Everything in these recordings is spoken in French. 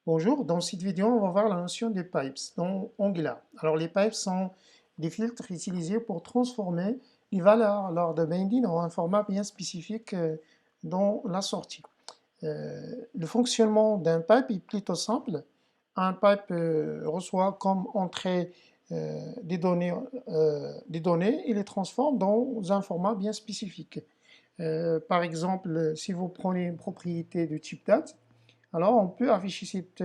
Bonjour, dans cette vidéo, on va voir la notion des pipes dans Angular. Alors, les pipes sont des filtres utilisés pour transformer les valeurs lors de binding en un format bien spécifique dans la sortie. Le fonctionnement d'un pipe est plutôt simple. Un pipe reçoit comme entrée des données et les transforme dans un format bien spécifique. Par exemple, si vous prenez une propriété de type date, alors on peut afficher cette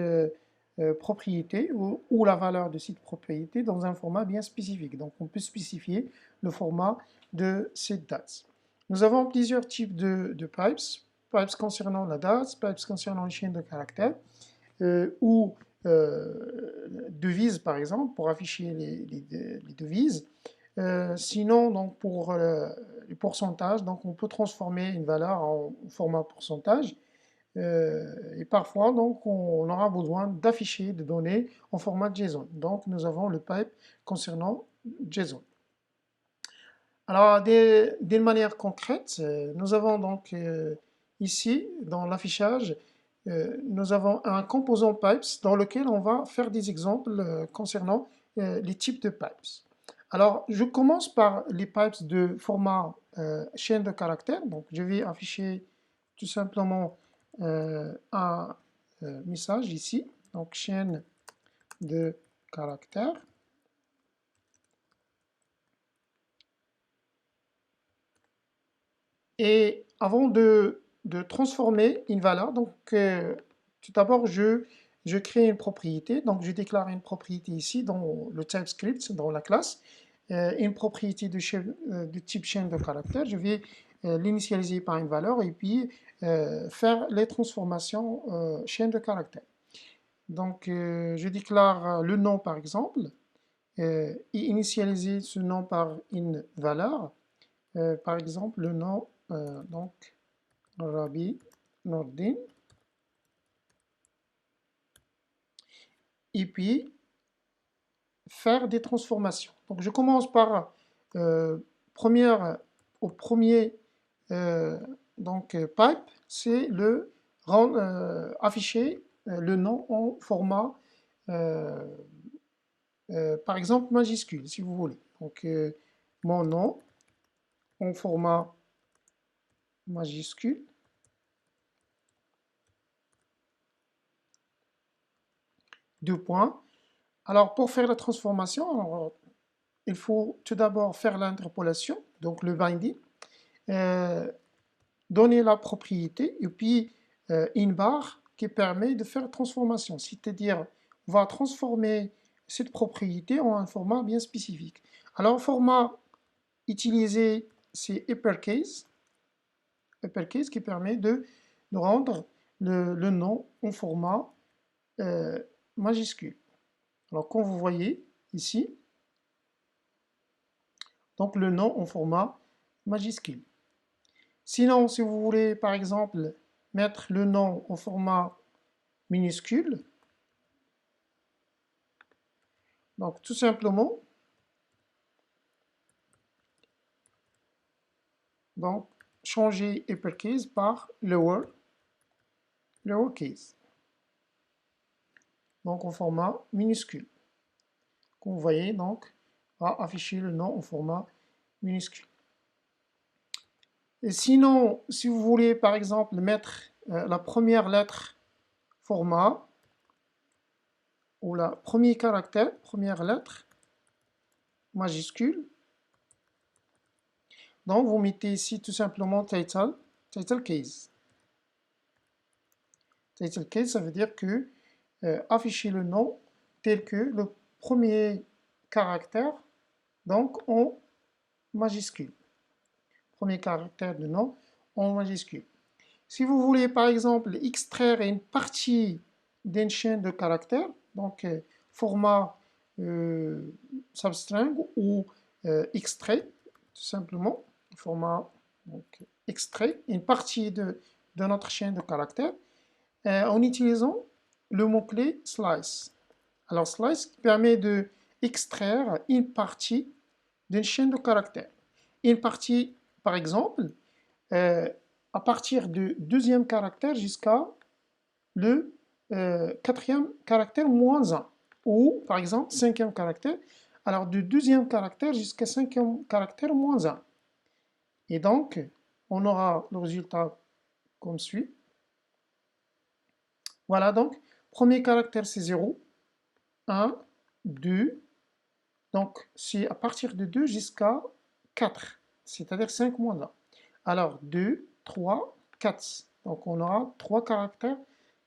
propriété ou la valeur de cette propriété dans un format bien spécifique. Donc on peut spécifier le format de cette date. Nous avons plusieurs types de pipes. Pipes concernant la date, pipes concernant une chaîne de caractères, ou devises par exemple, pour afficher les devises. Sinon, donc pour les pourcentages, donc on peut transformer une valeur en format pourcentage. Et parfois, donc, on aura besoin d'afficher des données en format JSON. Donc, nous avons le pipe concernant JSON. Alors, d'une manière concrète, nous avons donc ici, dans l'affichage, nous avons un composant pipes dans lequel on va faire des exemples concernant les types de pipes. Alors, je commence par les pipes de format chaîne de caractères. Donc, je vais afficher tout simplement un message ici, donc chaîne de caractères. Et avant de transformer une valeur, donc tout d'abord je crée une propriété, donc je déclare une propriété ici dans le TypeScript, dans la classe, une propriété de type chaîne de caractères. Je vais l'initialiser par une valeur et puis faire les transformations chaîne de caractères. Donc je déclare le nom par exemple et initialiser ce nom par une valeur. Par exemple, le nom, donc, Rabi Nordin. Et puis, faire des transformations. Donc, je commence par au premier pipe, c'est le afficher le nom en format, par exemple, majuscule, si vous voulez. Donc, mon nom en format majuscule. Deux points. Alors, pour faire la transformation, alors, il faut tout d'abord faire l'interpolation, donc le binding, donner la propriété, et puis une barre qui permet de faire la transformation, c'est-à-dire on va transformer cette propriété en un format bien spécifique. Alors, format utilisé, c'est uppercase qui permet de rendre le nom en format majuscule. Alors, comme vous voyez ici, donc le nom en format majuscule. Sinon, si vous voulez, par exemple, mettre le nom en format minuscule, donc tout simplement, donc changer uppercase par lowercase, donc en format minuscule. Comme vous voyez, donc, on va afficher le nom en format minuscule. Et sinon, si vous voulez, par exemple, mettre la première lettre format, ou la premier caractère, première lettre, majuscule, donc vous mettez ici tout simplement title case. Title case, ça veut dire que afficher le nom tel que le premier caractère, donc en majuscule. Premier caractère de nom en majuscule. Si vous voulez par exemple extraire une partie d'une chaîne de caractères, donc format substring ou extrait, tout simplement, format donc, extrait, une partie de notre chaîne de caractères, en utilisant le mot-clé slice. Alors slice permet de extraire une partie d'une chaîne de caractères. Une partie, par exemple, à partir du deuxième caractère jusqu'à le quatrième caractère moins 1. Ou, par exemple, cinquième caractère. Alors, du deuxième caractère jusqu'à cinquième caractère moins 1. Et donc, on aura le résultat comme suit. Voilà, donc, premier caractère, c'est 0, 1, 2. Donc, c'est à partir de 2 jusqu'à 4, c'est-à-dire 5 moins 1. Alors, 2, 3, 4. Donc, on aura 3 caractères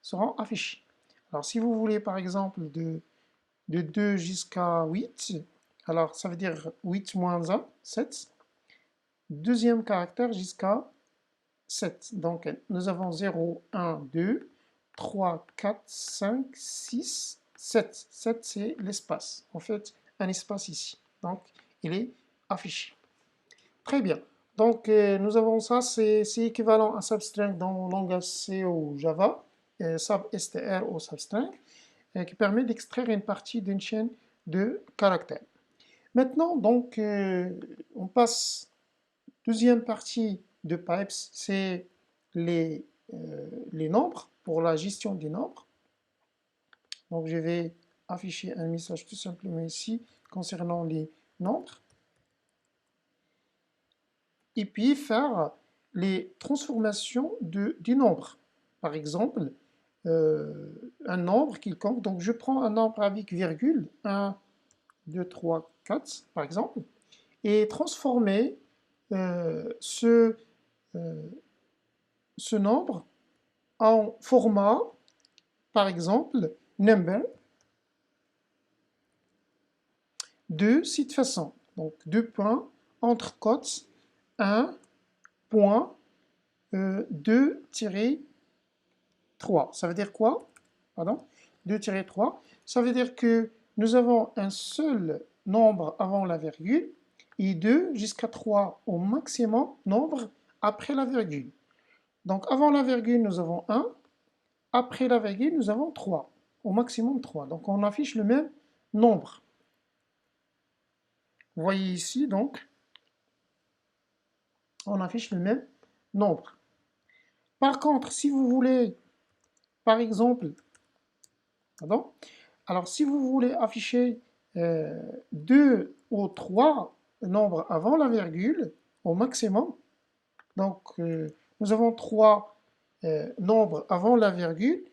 seront affichés. Alors, si vous voulez, par exemple, de 2 jusqu'à 8, alors ça veut dire 8 moins 1, 7. Deuxième caractère jusqu'à 7. Donc, nous avons 0, 1, 2, 3, 4, 5, 6, 7. 7, c'est l'espace. En fait, un espace ici. Donc, il est affiché. Très bien. Donc, nous avons ça, c'est équivalent à substring dans le langage C ou Java, sub-str ou substring, qui permet d'extraire une partie d'une chaîne de caractères. Maintenant, donc, on passe deuxième partie de Pipes, c'est les nombres, pour la gestion des nombres. Donc, je vais afficher un message tout simplement ici concernant les nombres. Et puis faire les transformations des nombres. Par exemple, un nombre quelconque. Donc, je prends un nombre avec virgule, 1, 2, 3, 4, par exemple, et transformer ce nombre en format, par exemple, number, de cette façon. Donc, deux points, entre cotes, 1, point, 2-3. Ça veut dire quoi? Pardon? 2-3. Ça veut dire que nous avons un seul nombre avant la virgule et 2 jusqu'à 3 au maximum nombre après la virgule. Donc avant la virgule, nous avons 1. Après la virgule, nous avons 3. Au maximum 3. Donc on affiche le même nombre. Vous voyez ici, donc, on affiche le même nombre. Par contre, si vous voulez, par exemple, pardon, alors si vous voulez afficher 2 ou 3 nombres avant la virgule, au maximum, donc nous avons 3 nombres avant la virgule,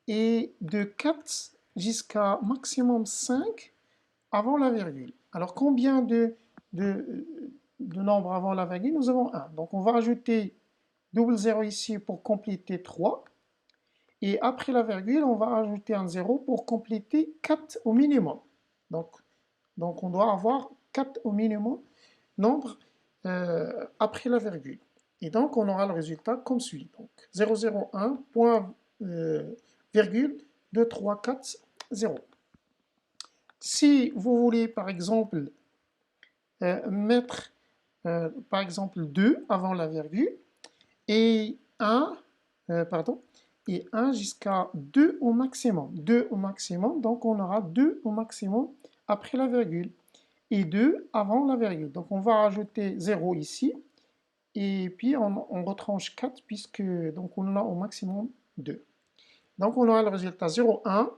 et de 4 jusqu'à maximum 5 avant la virgule. Alors combien de nombres avant la virgule? Nous avons 1. Donc on va ajouter double 0 ici pour compléter 3. Et après la virgule, on va ajouter un 0 pour compléter 4 au minimum. Donc on doit avoir 4 au minimum nombre après la virgule. Et donc on aura le résultat comme suit. Donc 001, point, virgule, 2, 3, 4, 0. Si vous voulez par exemple mettre par exemple 2 avant la virgule et 1, pardon, et 1 jusqu'à 2 au maximum. 2 au maximum, donc on aura 2 au maximum après la virgule et 2 avant la virgule. Donc on va rajouter 0 ici et puis on retranche 4 puisque donc on a au maximum 2. Donc on aura le résultat 0,1,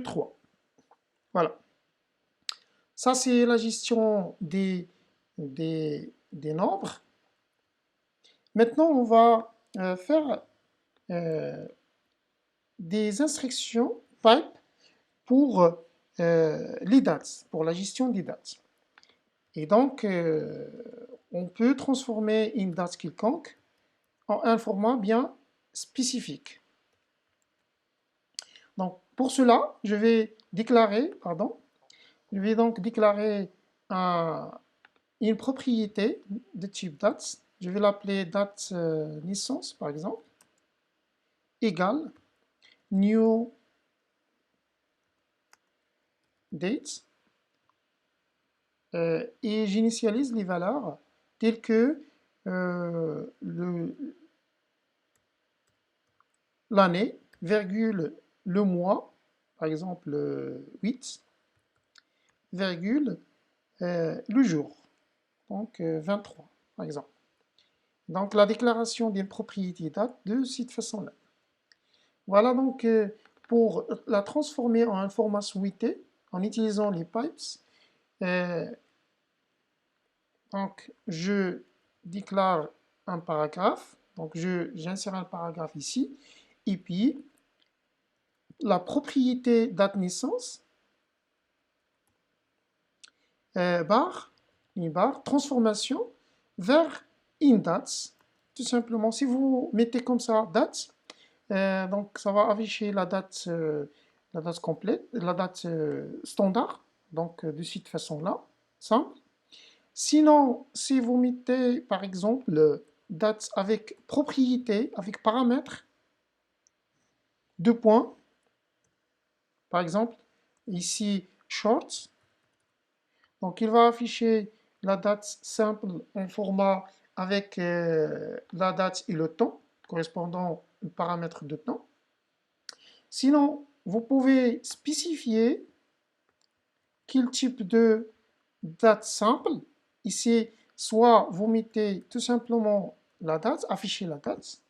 3. Voilà. Ça c'est la gestion des nombres. Maintenant on va faire des instructions pipe pour les dates, pour la gestion des dates. Et donc, on peut transformer une date quelconque en un format bien spécifique. Donc, pour cela, je vais donc déclarer une propriété de type date. Je vais l'appeler date naissance, par exemple, égale new date. Et j'initialise les valeurs telles que l'année, virgule, le mois, par exemple 8, virgule, le jour, donc 23, par exemple. Donc la déclaration d'une propriété date de cette façon-là. Voilà donc pour la transformer en un format souhaité en utilisant les pipes. euh, donc je déclare un paragraphe, donc j'insère un paragraphe ici, et puis la propriété date naissance, une barre, transformation vers inDates. Tout simplement, si vous mettez comme ça date, donc ça va afficher la date complète, la date standard, donc de cette façon-là, simple. Sinon, si vous mettez par exemple date avec propriété, avec paramètres, deux points, par exemple, ici short, donc il va afficher la date simple en format avec la date et le temps correspondant au paramètre de temps. Sinon, vous pouvez spécifier quel type de date simple. Ici, soit vous mettez tout simplement la date, afficher la date,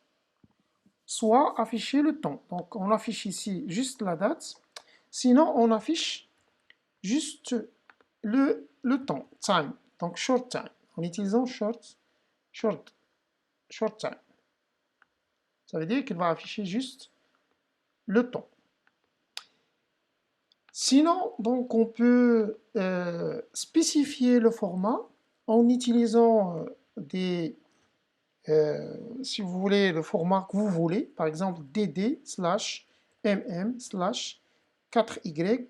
soit afficher le temps. Donc on affiche ici juste la date. Sinon, on affiche juste le temps, time, donc short time, en utilisant short time. Ça veut dire qu'il va afficher juste le temps. Sinon, donc on peut spécifier le format en utilisant si vous voulez, le format que vous voulez, par exemple dd/mm/4y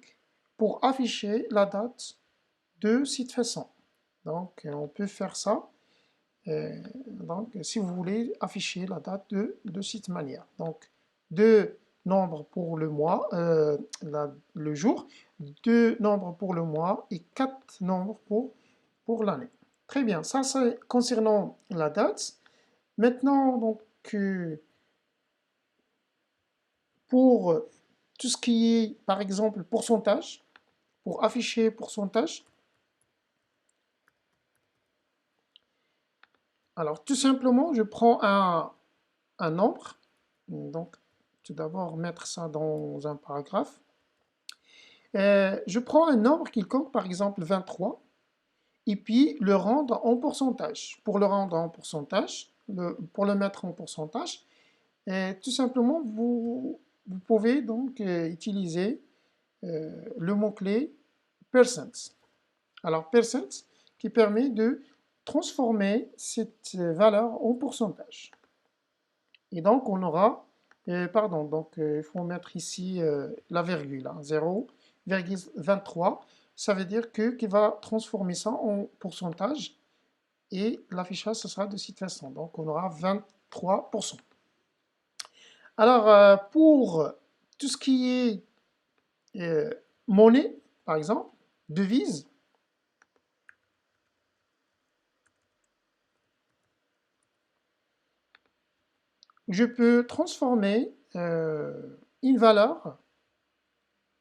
pour afficher la date de cette façon. Donc, on peut faire ça. Donc, si vous voulez afficher la date de cette manière. Donc, deux nombres pour le mois, le jour, deux nombres pour le mois et quatre nombres pour l'année. Très bien, ça c'est concernant la date. Maintenant, donc, pour tout ce qui est, par exemple, pourcentage, pour afficher pourcentage, alors tout simplement, je prends un nombre, donc tout d'abord mettre ça dans un paragraphe. Je prends un nombre quelconque, par exemple 23, et puis le rendre en pourcentage. Pour le rendre en pourcentage, pour le mettre en pourcentage, tout simplement, vous pouvez donc utiliser le mot-clé percent. Alors, percent qui permet de transformer cette valeur en pourcentage. Et donc, on aura, pardon, donc il faut mettre ici la virgule, hein, 0,23. Ça veut dire qu'il va transformer ça en pourcentage et l'affichage, ce sera de cette façon. Donc, on aura 23%. Alors, pour tout ce qui est monnaie, par exemple, devise, je peux transformer une valeur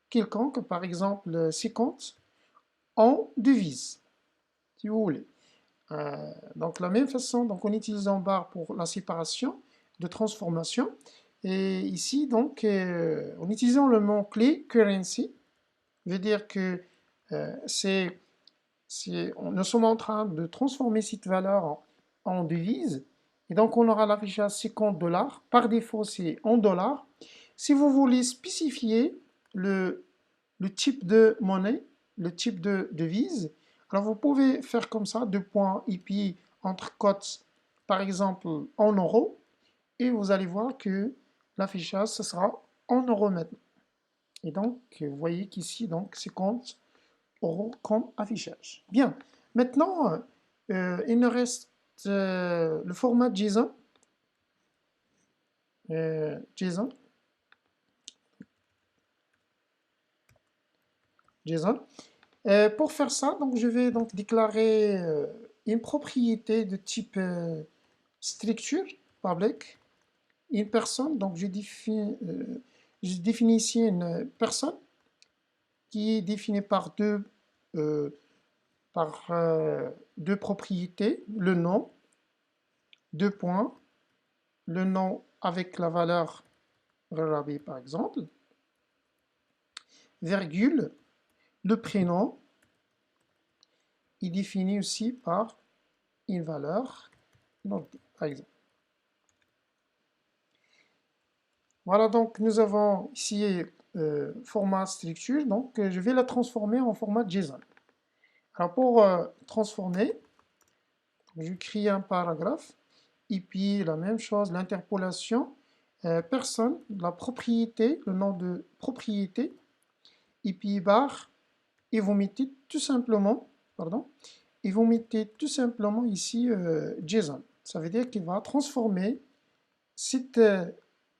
quelconque, par exemple 50, en devise, si vous voulez. Donc, la même façon, donc, en utilisant barre pour la séparation de transformation, et ici, donc, en utilisant le mot-clé currency, veut dire que nous sommes en train de transformer cette valeur en devise, et donc on aura l'affichage 50 $. Par défaut, c'est en dollars. Si vous voulez spécifier le type de monnaie, le type de devise, alors vous pouvez faire comme ça, deux points, et puis entre cotes, par exemple en euros, et vous allez voir que l'affichage, ce sera en euros maintenant. Et donc, vous voyez qu'ici, donc, 50 € comme affichage. Bien, maintenant, il nous reste le format JSON. JSON. Pour faire ça, donc, je vais donc déclarer une propriété de type structure public, une personne, donc je définis ici une personne qui est définie par deux propriétés, le nom, deux points, le nom avec la valeur Rabi par exemple, virgule, le prénom est défini aussi par une valeur notée, par exemple. Voilà, donc nous avons ici format structure, donc je vais la transformer en format JSON. Alors pour transformer, je crée un paragraphe, et puis la même chose, l'interpolation, personne, la propriété, le nom de propriété, et puis barre, et vous mettez tout simplement, pardon, et vous mettez tout simplement ici JSON. Ça veut dire qu'il va transformer cette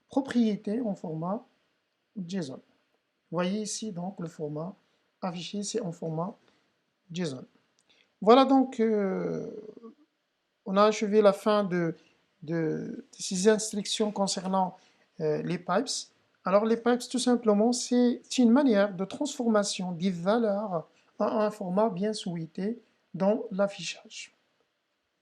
propriété en format JSON. Vous voyez ici donc le format affiché, c'est en format JSON. Voilà donc, on a achevé la fin de ces instructions concernant les pipes. Alors les pipes, tout simplement, c'est une manière de transformation des valeurs à un format bien souhaité dans l'affichage.